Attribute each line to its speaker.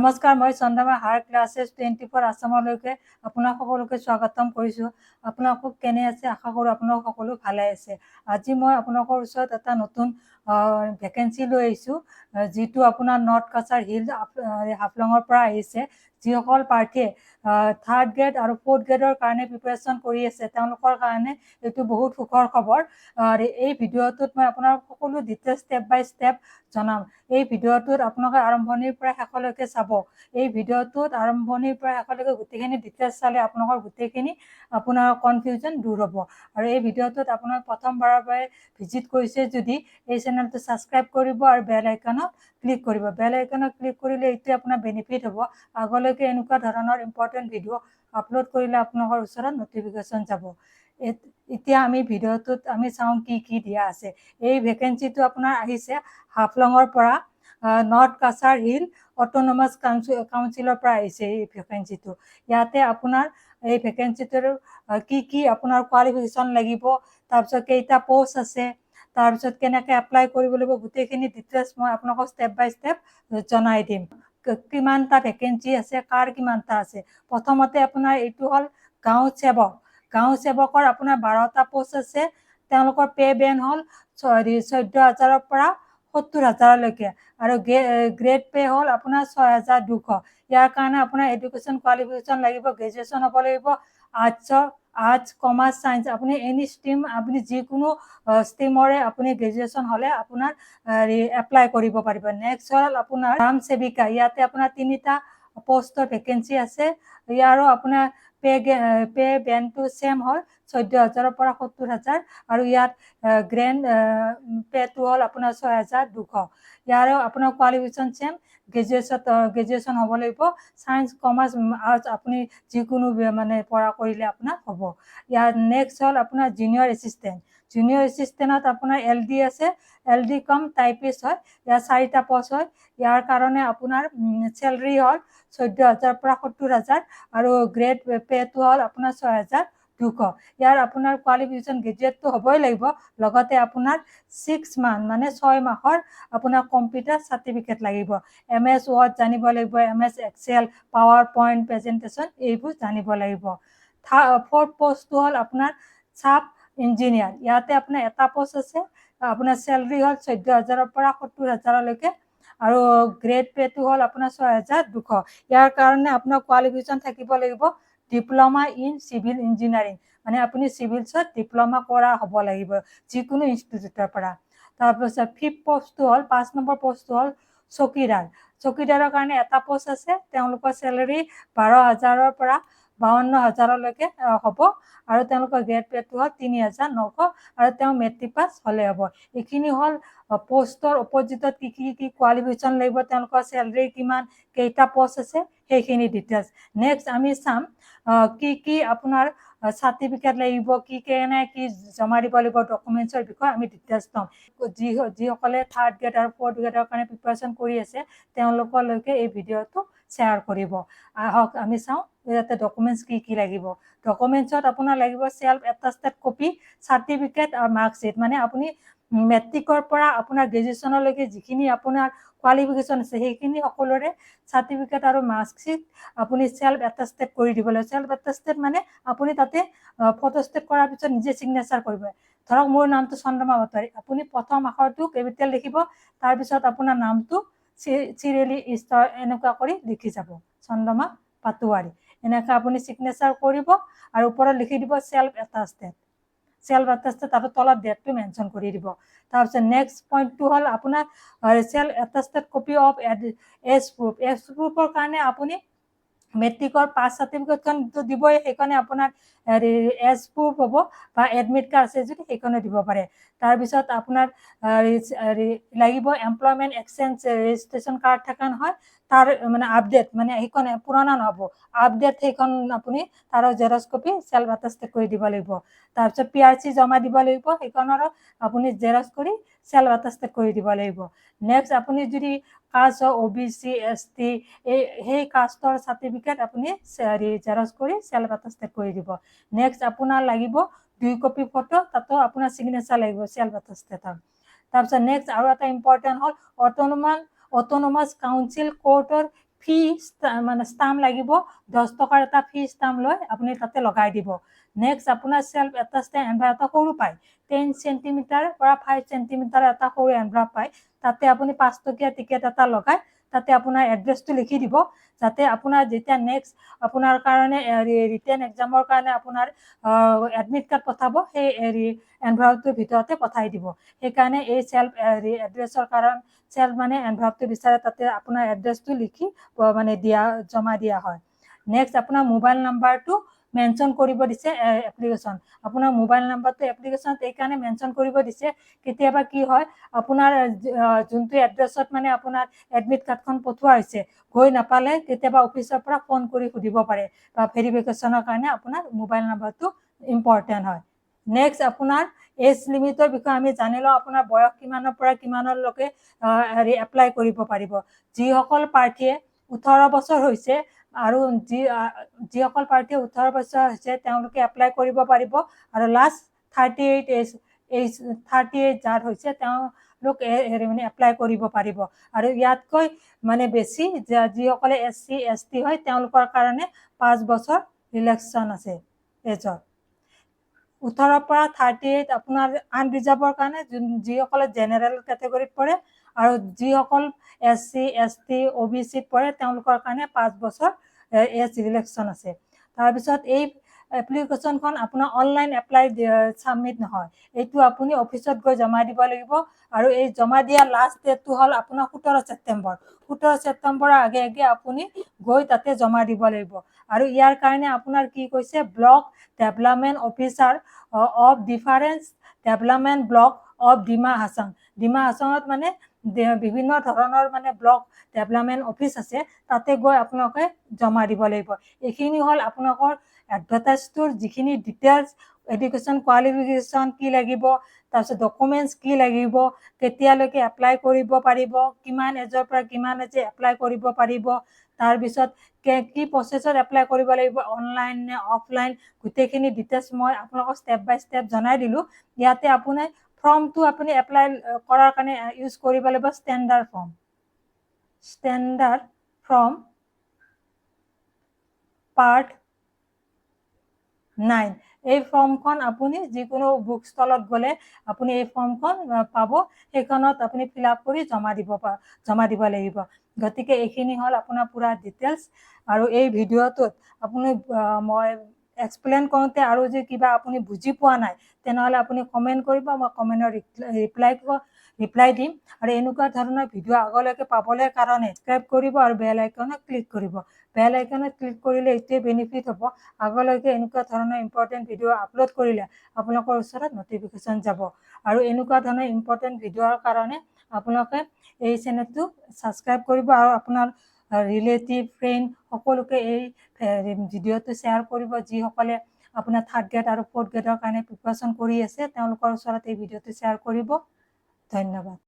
Speaker 1: নমস্কাৰ, মই চন্দ্ৰমা higher classes 24 আছামলৈকে আপোনাক সকলোকে স্বাগতম কৰিছোঁ। আপোনালোক কেনে আছে? আশা কৰোঁ আপোনালোক সকলো ভালে আছে। আজি মই আপোনালোকৰ ওচৰত এটা নতুন ভেকেঞ্চি লৈ আহিছোঁ, যিটো আপোনাৰ নৰ্থ কাছাৰ হিল হাফলঙৰ পৰা আহিছে। যিসকল প্ৰাৰ্থীয়ে 3rd গ্ৰেড আৰু 4th গ্ৰেডৰ কাৰণে প্ৰিপেৰেশ্যন কৰি আছে, তেওঁলোকৰ কাৰণে এইটো বহুত সুখৰ খবৰ। এই ভিডিঅ'টোত মই আপোনাক সকলো ডিটেইলছ ষ্টেপ বাই ষ্টেপ জনাম। এই ভিডিঅ'টোত আপোনালোকে আৰম্ভণিৰ পৰা শেষলৈকে চাব। এই ভিডিঅ'টোত আৰম্ভণিৰ পৰা শেষলৈকে গোটেইখিনি ডিটেইলছ চালে আপোনালোকৰ গোটেইখিনি আপোনাৰ কনফিউজন দূৰ হ'ব। আৰু এই ভিডিঅ'টোত আপোনাৰ প্ৰথমবাৰৰ বাবে ভিজিট কৰিছে যদি এই চেনেলটো ছাবস্ক্ৰাইব কৰিব আৰু বেল আইকনত ক্লিক কৰিব। বেল আইকনত ক্লিক কৰিলে এইটোৱে আপোনাৰ বেনিফিট হ'ব। আগলৈকে এনেকুৱা ধৰণৰ ইম্পৰ্টেণ্ট ভিডিঅ' আপলোড কৰিলে আপোনালোকৰ ওচৰত নটিফিকেশ্যন যাব। এতিয়া আমি ভিডিঅ'টোত আমি চাওঁ কি কি দিয়া আছে। এই ভেকেঞ্চিটো আপোনাৰ আহিছে হাফলঙৰ পৰা, নৰ্থ কাছাৰ হিল অট'নমাছ কাউন্সিলৰ পৰা আহিছে এই ভেকেঞ্চিটো। ইয়াতে আপোনাৰ এই ভেকেঞ্চিটোৰ কি কি আপোনাৰ কোৱালিফিকেশ্যন লাগিব, তাৰপিছত কেইটা পোষ্ট আছে, তাৰপিছত কেনেকৈ এপ্লাই কৰিব লাগিব, গোটেইখিনি ডিটেইলছ মই আপোনালোকক ষ্টেপ বাই ষ্টেপ জনাই দিম। কিমানটা ভেকেঞ্চি আছে, কাৰ কিমানটা আছে। প্ৰথমতে আপোনাৰ এইটো হ'ল গাঁও সেৱক। গাঁও সেৱকৰ আপোনাৰ 12টা পোষ্ট আছে। তেওঁলোকৰ পে' বেন হ'ল 14,000ৰ পৰা 70,000লৈকে, আৰু গ্ৰেড পে' হ'ল আপোনাৰ 6,200। ইয়াৰ কাৰণে আপোনাৰ এডুকেশ্যন কোৱালিফিকেশ্যন লাগিব, গ্ৰেজুৱেশ্যন হ'ব লাগিব, আৰ্টছ, কমাৰ্চ, ছায়েন্স, আপুনি এনি ষ্ট্ৰীম, আপুনি যিকোনো ষ্ট্ৰীমৰে আপুনি গ্ৰেজুৱেশ্যন হ'লে আপোনাৰ এপ্লাই কৰিব পাৰিব। নেক্সট হ'ল আপোনাৰ গ্ৰাম সেৱিকা। ইয়াতে আপোনাৰ 3টা পোষ্টৰ ভেকেঞ্চি আছে। ইয়াৰো আপোনাৰ পে' বেনটো ছেম হ'ল 14,000ৰ পৰা 70,000, আৰু ইয়াত গ্ৰেণ্ড পে'টো হ'ল আপোনাৰ 6,200। ইয়াৰো আপোনাৰ কোৱালিফিকেশ্যন ছেম, গ্ৰেজুৱেশ্যন হ'ব লাগিব, ছায়েন্স, কমাৰ্চ, আৰ্টছ আপুনি যিকোনো মানে পঢ়া কৰিলে আপোনাৰ হ'ব। ইয়াৰ নেক্সট হ'ল আপোনাৰ জুনিয়ৰ এছিষ্টেণ্ট। জুনিয়ৰ এছিষ্টেণ্টত আপোনাৰ LD আছে, LD কম টাইপিষ্ট হয়। ইয়াৰ 4টা পোষ্ট হয়। ইয়াৰ কাৰণে আপোনাৰ চেলাৰী হ'ল 14,000ৰ পৰা 70,000, আৰু গ্ৰেড পে'টো হ'ল আপোনাৰ 6,200। ইয়াৰ আপোনাৰ কোৱালিফিকেশ্যন গ্ৰেজুৱেটটো হ'বই লাগিব, লগতে আপোনাৰ 6 মান্থ মানে 6 মাহৰ আপোনাৰ কম্পিউটাৰ চাৰ্টিফিকেট লাগিব। MS ৱৰ্ড জানিব লাগিব, MS Excel, PowerPoint presentation এইবোৰ জানিব লাগিব। 4th পোষ্টটো হ'ল আপোনাৰ চাব ইঞ্জিনিয়াৰ। ইয়াতে আপোনাৰ এটা পোষ্ট আছে। আপোনাৰ চেলাৰী হ'ল 14,000ৰ পৰা 70,000লৈকে, আৰু গ্ৰেড পে'টো হ'ল আপোনাৰ 6,200। ইয়াৰ কাৰণে আপোনাৰ কোৱালিফিকেশ্যন থাকিব লাগিব ডিপ্ল'মা ইন চিভিল ইঞ্জিনিয়াৰিং, মানে আপুনি চিভিলছত ডিপ্ল'মা কৰা হ'ব লাগিব যিকোনো ইনষ্টিটিউটৰ পৰা। তাৰপিছত 5th পোষ্টটো হ'ল 5 নম্বৰ পোষ্টটো হ'ল চকীদাৰ। চকীদাৰৰ কাৰণে এটা পোষ্ট আছে। তেওঁলোকৰ চেলাৰী 12,000ৰ পৰা 52,000লৈকে হ'ব, আৰু তেওঁলোকৰ গ্ৰেড পে'টো হ'ল 3,900, আৰু তেওঁ মেট্ৰিক পাছ হ'লে হ'ব। এইখিনি হ'ল পোষ্টৰ অপজিটত কি কি কোৱালিফিকেশ্যন লাগিব, তেওঁলোকৰ চেলাৰী কিমান, কেইটা পোষ্ট আছে, সেইখিনি ডিটেইলছ। নেক্সট আমি চাম কি কি আপোনাৰ চাৰ্টিফিকেট লাগিব, কেনে কি জমা দিব লাগিব, ডকুমেণ্টছৰ বিষয়ে আমি ডিটেইলছ ল'ম। যিসকলে 3rd গ্ৰেড আৰু 4th গ্ৰেডৰ কাৰণে প্ৰিপেৰেশ্যন কৰি আছে, তেওঁলোকলৈকে এই ভিডিঅ'টো শ্বেয়াৰ কৰিব। আহক আমি চাওঁ ইয়াতে ডকুমেণ্টছ কি কি লাগিব। ডকুমেণ্টছত আপোনাৰ লাগিব ছেল্ফ এটাষ্টেড কপি, চাৰ্টিফিকেট আৰু মাৰ্কশ্বিট, মানে আপুনি মেট্ৰিকৰ পৰা আপোনাৰ গ্ৰেজুৱেশ্যনলৈকে যিখিনি আপোনাৰ কোৱালিফিকেশ্যন আছে, সেইখিনি সকলোৰে চাৰ্টিফিকেট আৰু মাৰ্কশ্বিট আপুনি ছেল্ফ এটাষ্টেড কৰি দিব লাগিব। ছেল্ফ এটাষ্টেড মানে আপুনি তাতে ফটোষ্টেট কৰাৰ পিছত নিজে ছিগনেচাৰ কৰিব। ধৰক মোৰ নামটো চন্দ্ৰমা পাটোৱাৰী, আপুনি প্ৰথম আখৰটো কেপিটেল লিখিব, তাৰপিছত আপোনাৰ নামটো চিৰিয়েলি ষ্টাৰ এনেকুৱা কৰি লিখি যাব, চন্দ্ৰমা পাটোৱাৰী। এনেকৈ আপুনি ছিগনেচাৰ কৰিব, আৰু ওপৰত লিখি দিব ছেল্ফ এটাষ্টেড। ছেল্ফ এটাষ্টেড, আৰু তলত ডেটটো মেনশ্যন কৰি দিব। তাৰপিছত নেক্সট পইণ্টটো হ'ল আপোনাৰ self attested copy of age proof. Age প্ৰুফৰ কাৰণে আপুনি মেট্ৰিকৰ পাছ চাৰ্টিফিকেটখনটো দিবই, সেইকাৰণে আপোনাৰ এজ প্ৰুফ হ'ব, বা এডমিট কাৰ্ড আছে যদি সেইখনো দিব পাৰে। তাৰপিছত আপোনাৰ লাগিব এমপ্লয়মেণ্ট এক্সচেঞ্জ ৰেজিষ্ট্ৰেশ্যন কাৰ্ড থকা নহয়, তাৰ মানে আপডেট, মানে সেইখন পুৰণা নহ'ব, আপডেট সেইখন আপুনি তাৰো জেৰক্স কপি ছেল্ফ এটাষ্টেড কৰি দিব লাগিব। তাৰপিছত PRC জমা দিব লাগিব, সেইখনৰো আপুনি জেৰক্স কৰি ছেল্ফ এটাষ্টেড কৰি দিব লাগিব। নেক্সট আপুনি যদি কাষ্ট হয় OBC ST, সেই কাষ্টৰ চাৰ্টিফিকেট আপুনি জেৰক্স কৰি ছেল্ফ এটাষ্টেড কৰি দিব। নেক্সট আপোনাৰ লাগিব 2 কপি ফটো, তাতো আপোনাৰ ছিগনেচাৰ লাগিব ছেল্ফ এটাষ্টেডৰ। তাৰপিছত নেক্সট আৰু এটা ইম্পৰ্টেণ্ট হ'ল অট'নমাছ কাউন্সিল কোৰ্টৰ ফি মানে ষ্টাম্প লাগিব, 10 টকাৰ এটা ফি ষ্টাম্প লৈ আপুনি তাতে লগাই দিব। নেক্সট আপোনাৰ সেলফ এটাচড এনভেলপ এটা সৰু পায়, 10 সেণ্টিমিটাৰ পৰা 5 সেণ্টিমিটাৰ এটা সৰু এনভেলপ পায়, তাতে আপুনি 5 টকীয়া টিকেট এটা লগাই তাতে আপোনাৰ এড্ৰেছটো লিখি দিব, যাতে আপোনাৰ যেতিয়া নেক্সট আপোনাৰ কাৰণে ৰিটেন এক্সামৰ কাৰণে আপোনাৰ এডমিট কাৰ্ড পঠাব, সেই এনভেলপটোৰ ভিতৰতে পঠাই দিব। সেইকাৰণে এই সেলফ এড্ৰেছৰ কাৰণ সেলফ মানে এনভেলপটো বিচাৰে, তাতে আপোনাৰ এড্ৰেছটো লিখি মানে জমা দিয়া হয়। নেক্সট আপোনাৰ মোবাইল নাম্বাৰটো মেনশ্যন কৰিব দিছে এপ্লিকেশ্যন। আপোনাৰ মোবাইল নাম্বাৰটো এপ্লিকেশ্যনত এইকাৰণে মেনশ্যন কৰিব দিছে, কেতিয়াবা কি হয় আপোনাৰ যোনটো এড্ৰেছত মানে আপোনাৰ এডমিট কাৰ্ডখন পঠোৱা হৈছে গৈ নাপালে কেতিয়াবা অফিচৰ পৰা ফোন কৰি সুধিব পাৰে, বা ভেৰিফিকেশ্যনৰ কাৰণে আপোনাৰ মোবাইল নাম্বাৰটো ইম্পৰ্টেণ্ট হয়। নেক্সট আপোনাৰ এজ লিমিটৰ বিষয়ে আমি জানি লওঁ, আপোনাৰ বয়স কিমানৰ পৰা কিমানলৈকে এপ্লাই কৰিব পাৰিব। যিসকল প্ৰাৰ্থীয়ে 18 বছৰ হৈছে আৰু যিসকল প্ৰাৰ্থীয়ে 18 বছৰ হৈছে তেওঁলোকে এপ্লাই কৰিব পাৰিব, আৰু লাষ্ট 38 যাৰ হৈছে তেওঁলোক মানে এপ্লাই কৰিব পাৰিব। আৰু ইয়াতকৈ মানে বেছি যিসকলে SC ST হয় তেওঁলোকৰ কাৰণে 5 বছৰ ৰিলেক্সন আছে এজৰ। 18 পৰা 38 আপোনাৰ আনৰিজাৰ্ভৰ কাৰণে যিসকলে জেনেৰেল কেটেগৰীত পৰে, আৰু যিসকল SC ST OBCত পৰে তেওঁলোকৰ কাৰণে 5 বছৰ এজ ৰিলেক্সন আছে। তাৰপিছত এই এপ্লিকেশ্যনখন আপোনাৰ অনলাইন এপ্লাই ছাবমিট নহয়, এইটো আপুনি অফিচত গৈ জমা দিব লাগিব, আৰু এই জমা দিয়া লাষ্ট ডেটটো হ'ল আপোনাৰ 17 ছেপ্টেম্বৰ। 17 ছেপ্টেম্বৰৰ আগে আগে আপুনি গৈ তাতে জমা দিব লাগিব। আৰু ইয়াৰ কাৰণে আপোনাৰ কি কৈছে, block development officer of difference development block of Dima Hasao. Dima হাছাঙত মানে বিভিন্ন ধৰণৰ মানে ব্লক ডেভেলপমেণ্ট অফিচ আছে, তাতে গৈ আপোনালোকে জমা দিব লাগিব। এইখিনি হ'ল আপোনালোকৰ এডভাৰটাইজটোৰ যিখিনি ডিটেইলছ, এডুকেশ্যন কোৱালিফিকেশ্যন কি লাগিব, তাৰপিছত ডকুমেণ্টছ কি লাগিব, কেতিয়ালৈকে এপ্লাই কৰিব পাৰিব, কিমান এজৰ পৰা কিমান এজে এপ্লাই কৰিব পাৰিব, তাৰপিছত কি প্ৰচেছত এপ্লাই কৰিব লাগিব, অনলাইন নে অফলাইন, গোটেইখিনি ডিটেইলছ মই আপোনালোকক ষ্টেপ বাই ষ্টেপ জনাই দিলোঁ। ইয়াতে আপুনি ফৰ্মটো আপুনি এপ্লাই কৰাৰ কাৰণে ইউজ কৰিব লাগিব standard form. Standard form part 9। এই ফৰ্মখন আপুনি যিকোনো বুক ষ্টলত গ'লে আপুনি এই ফৰ্মখন পাব, সেইখনত আপুনি ফিল আপ কৰি জমা দিব লাগিব। গতিকে এইখিনি হ'ল আপোনাৰ পুৰা ডিটেইলছ। আৰু এই ভিডিঅ'টোত আপুনি মই এক্সপ্লেইন কৰোঁতে আৰু যে কিবা আপুনি বুজি পোৱা নাই তেনেহ'লে আপুনি কমেণ্ট কৰিব, মই কমেণ্টৰ ৰিপ্লাই দিম। আৰু এনেকুৱা ধৰণৰ ভিডিঅ' আগলৈকে পাবলৈ কাৰণে ছাবস্ক্ৰাইব কৰিব আৰু বেল আইকনত ক্লিক কৰিব। বেল আইকনত ক্লিক কৰিলে এইটোৱে বেনিফিট হ'ব, আগলৈকে এনেকুৱা ধৰণৰ ইম্পৰ্টেণ্ট ভিডিঅ' আপলোড কৰিলে আপোনালোকৰ ওচৰত নটিফিকেশ্যন যাব। আৰু এনেকুৱা ধৰণৰ ইম্পৰ্টেণ্ট ভিডিঅ'ৰ কাৰণে আপোনালোকে এই চেনেলটো ছাবস্ক্ৰাইব কৰিব, আৰু আপোনাৰ ৰিলেটিভ ফ্ৰেণ্ড সকলোকে এই ভিডিঅ'টো শ্বেয়াৰ কৰিব। যিসকলে আপোনাৰ 3rd গ্ৰেড আৰু 4th গ্ৰেডৰ কাৰণে প্ৰিপাৰেশ্যন কৰি আছে তেওঁলোকৰ ওচৰত এই ভিডিঅ'টো শ্বেয়াৰ কৰিব। ধন্যবাদ।